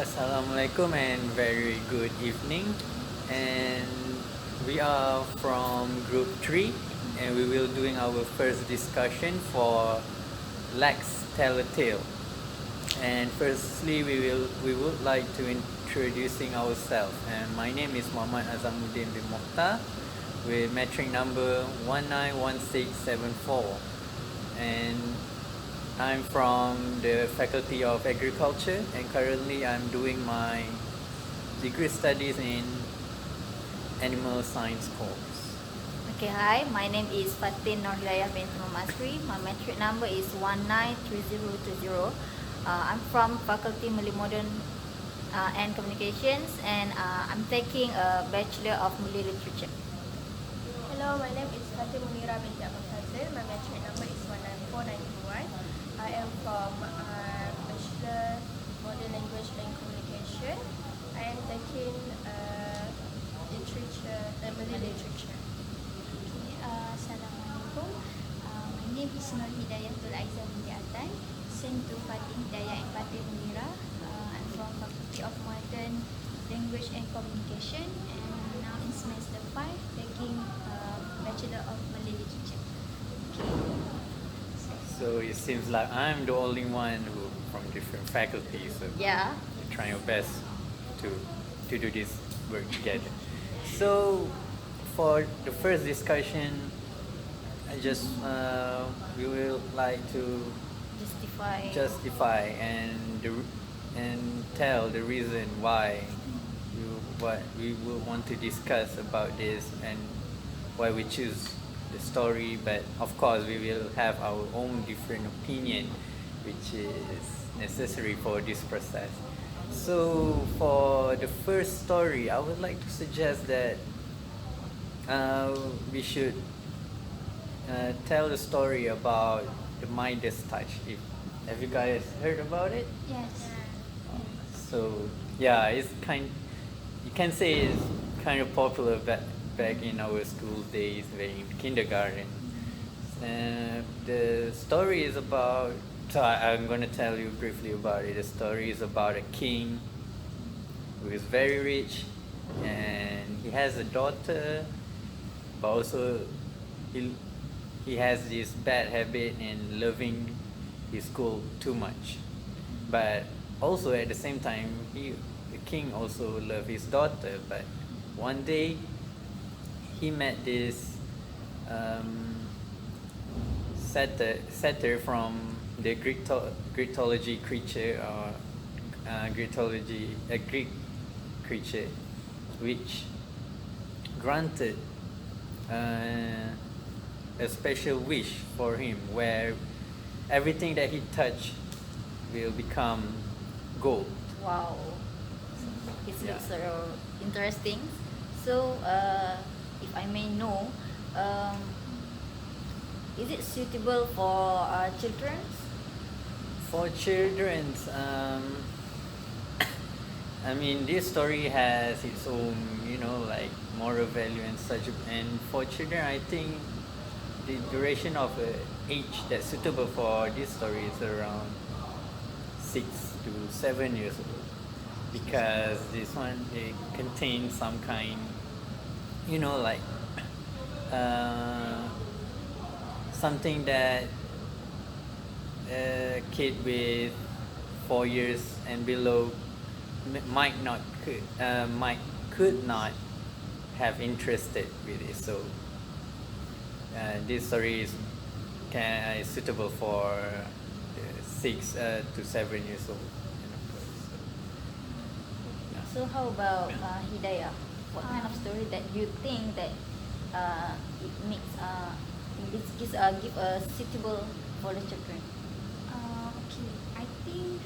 Assalamualaikum and very good evening. And we are from group 3 and we will doing our first discussion for Lax Tell a Tale. And firstly we would like to introducing ourselves. And my name is Muhammad Azamuddin bin Mokhtar with metric number 191674. And I'm from the Faculty of Agriculture and currently I'm doing my degree studies in Animal Science course. Okay, hi. My name is Fatin Norhidayah bin Masri. My metric number is 193020. I'm from Faculty Malay Modern and Communications, and I'm taking a Bachelor of Malay Literature. Hello, my name is Fatin Munira binti Abdul Fazil. My metric number is 194921. I am from Bachelor Modern Language and Communication. I am taking Malay Literature. Assalamualaikum. My name is Nur Hidayatul Aizah binti Atan. Same to Fatin Hidayah and Fatin Munira. I'm from Faculty of Modern Language and Communication, and now in semester 5 taking Bachelor of Malay Literature. So it seems like I'm the only one who from different faculties. So Yeah. we're trying our best to do this work together. So for the first discussion, I just we will like to justify and tell the reason why what we will want to discuss about this and why we choose the story. But of course we will have our own different opinion which is necessary for this process. So for the first story, I would like to suggest that we should tell the story about the Midas touch. Have you guys heard about it? Yes. So yeah, you can say it's kind of popular back in our school days, in kindergarten. The story is about. So I'm gonna tell you briefly about it. The story is about a king who is very rich, and he has a daughter, but also he has this bad habit in loving his school too much. But also at the same time, the king also loved his daughter. But one day, he met this satyr from the Greekology creature, or a Greek creature, which granted a special wish for him, where everything that he touched will become gold. Wow. It Yeah. looks interesting. So, if I may know, is it suitable for children? For children's, I mean, this story has its own, like moral value and such. And for children, I think the duration of age that's suitable for this story is around 6 to 7 years old, because this one it contains some kind, like something that a kid with 4 years and below could not have interested with it. So this story is suitable for 6 to 7 years old. So how about Hidayah? What kind of story that you think that it makes give a suitable for the children? Okay. I think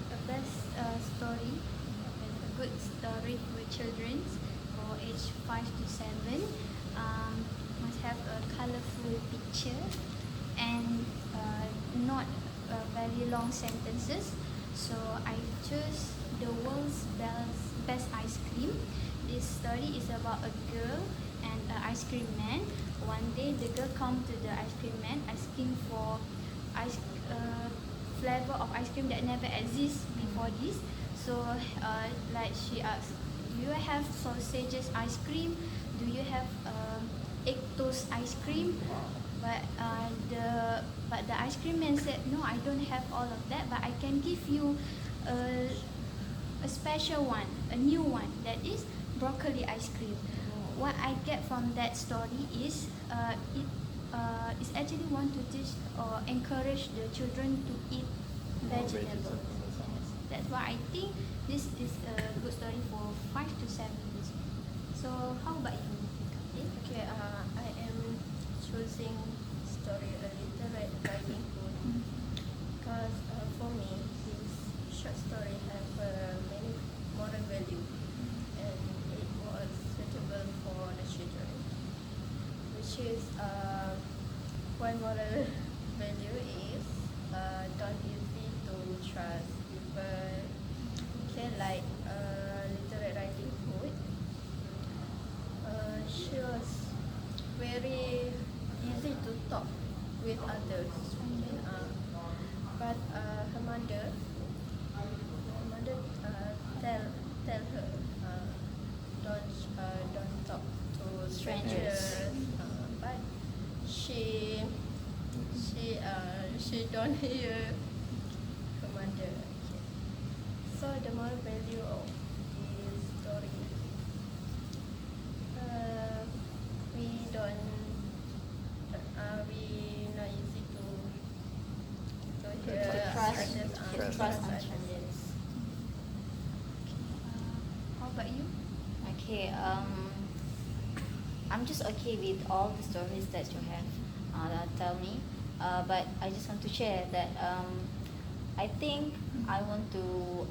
the best story, a good story for children for age 5 to 7, must have a colorful picture and not very long sentences. So I chose The World's Best Ice Cream. This story is about a girl and an ice cream man. One day the girl come to the ice cream man asking for flavor of ice cream that never exists before. for this. So like she asked, do you have sausages ice cream? Do you have egg toast ice cream? But the ice cream man said, no, I don't have all of that, but I can give you a special one, a new one, that is broccoli ice cream. What I get from that story is it is actually want to teach or encourage the children to eat vegetables. Yes. That's why I think this is a good story for 5 to 7 years. So how about you? Okay, I am choosing story A Little Red Riding Hood because for me this short story have many moral value and it was suitable for the children, which is one moral value is don't easy to trust people. Okay, like Little Red Riding Hood. She was very easy to talk with others. Okay, but her mother tell her don't talk to strangers. But she don't hear her mother. Okay. So the moral value of this story. We not easy to hear Trust and strangers. How about you? Okay, I'm just okay with all the stories that you have tell me, but I just want to share that I think I want to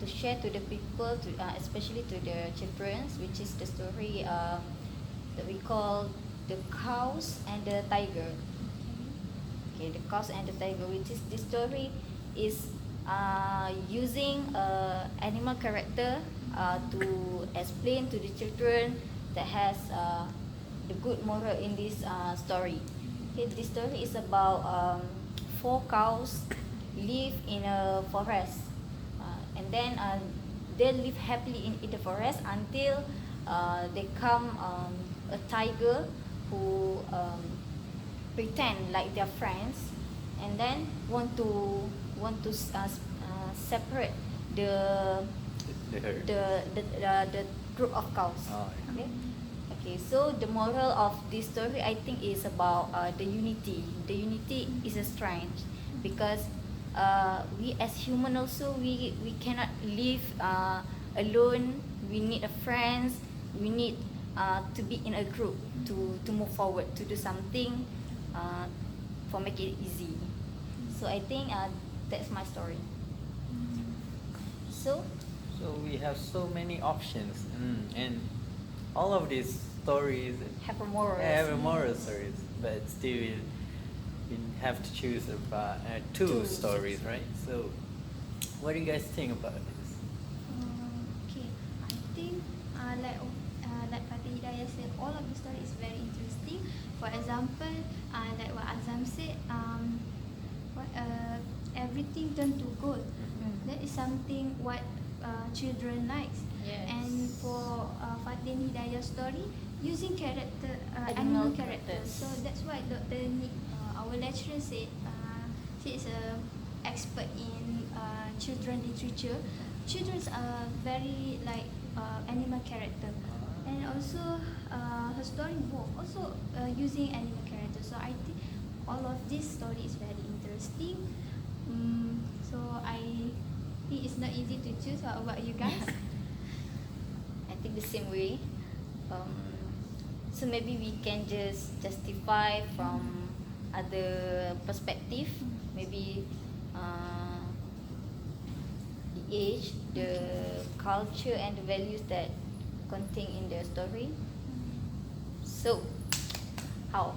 share to the people, especially to the children, which is the story that we call the cows and the tiger. Okay, the cows and the tiger, which is this story is using animal character to explain to the children that has the good moral in this story. Okay, this story is about 4 cows live in a forest, and then they live happily in the forest until they come a tiger who pretend like their friends, and then want to separate the herd. the group of cows. Oh, yeah. Okay, so the moral of this story I think is about the unity. The unity is a strength because we as human also we cannot live alone. We need a friends. We need to be in a group to move forward, to do something for make it easy. So I think that's my story. So we have so many options, and all of these stories have a moral. have a moral stories, but still we have to choose about two stories, right? So what do you guys think about this? Okay, I think like Fatih Hidayah said, all of the story is very interesting. For example, like what Azam said, everything turned to gold. That is something what children likes. Yes. And for Fatih Hidayah's story, using Animal animal characters. characters. So that's why Dr. Nick, our lecturer said, she is a expert in children literature. Children are very like animal character, and also her story both also using animal characters. So I think all of this story is very interesting. So I think it's not easy to choose. What about you guys? I think the same way. So maybe we can just justify from other perspective. Maybe the age, the culture, and the values that contained in the story. So, how?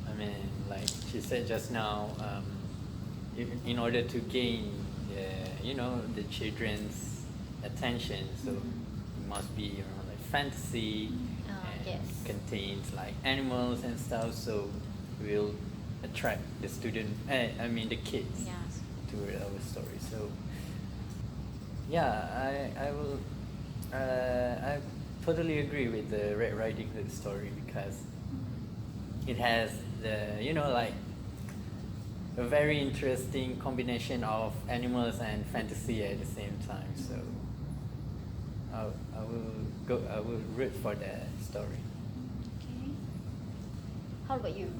I mean, like she said just now, in order to gain, the children's attention, so it must be like fantasy, and Yes. contains like animals and stuff. So we'll attract the student, the kids Yeah. to our story. So yeah, I will I totally agree with the Red Riding Hood story because it has the like a very interesting combination of animals and fantasy at the same time. So I will root for that story. Okay. How about you?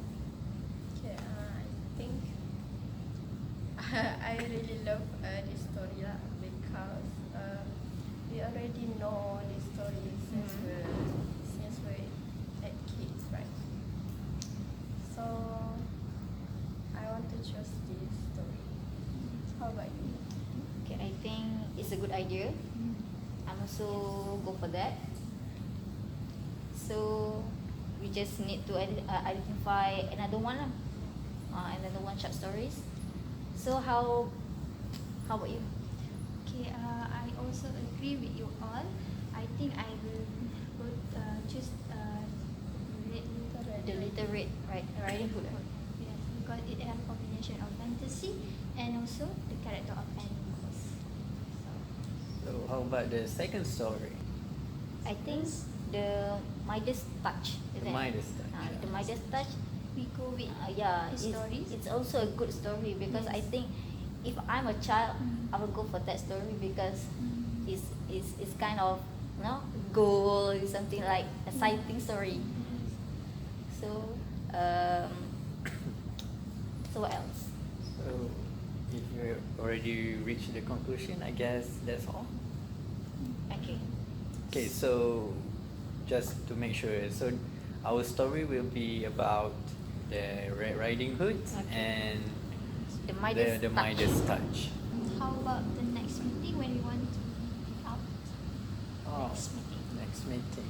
Okay, I think I really love this story lah because we already know this story since we're at kids, right? So I want to choose this story. How about you? Okay, I think it's a good idea. I'm also go for that. So we just need to identify another one lah. Another one short stories. So how about you? Okay, I also agree with you all. I think I will choose The Little Red Riding Hood. Yes, because it has a combination of fantasy and also the character of animals. So how about the second story? I think the Midas Touch. The Midas Touch, yeah. The Midas Touch. We go with Yeah, the stories. it's also a good story because I Yes. think if I'm a child, I will go for that story because it's kind of goal, something like exciting story. So so what else? So if you already reached the conclusion, I guess that's all. Okay. Okay, so just to make sure, so our story will be about the Red Riding Hood Okay. and The Midas the Touch. Midas Touch. How about the next meeting when we want to meet out? Oh, Next meeting. next meeting.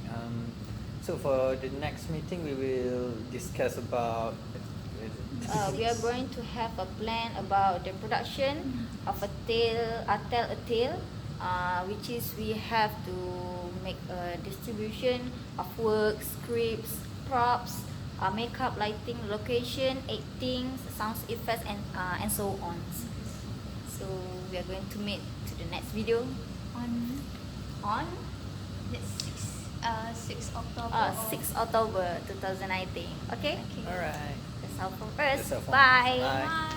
So for the next meeting, we will discuss about. We are going to have a plan about the production of a tale, tell a tale, which is we have to make a distribution of work, scripts, props, makeup, lighting, location, acting, sound effects, and so on. So we are going to meet to the next video On on the 6th October. 6 October 2019. Okay? Okay. All right. That's all from us. That's all from us. Bye. Bye. Bye.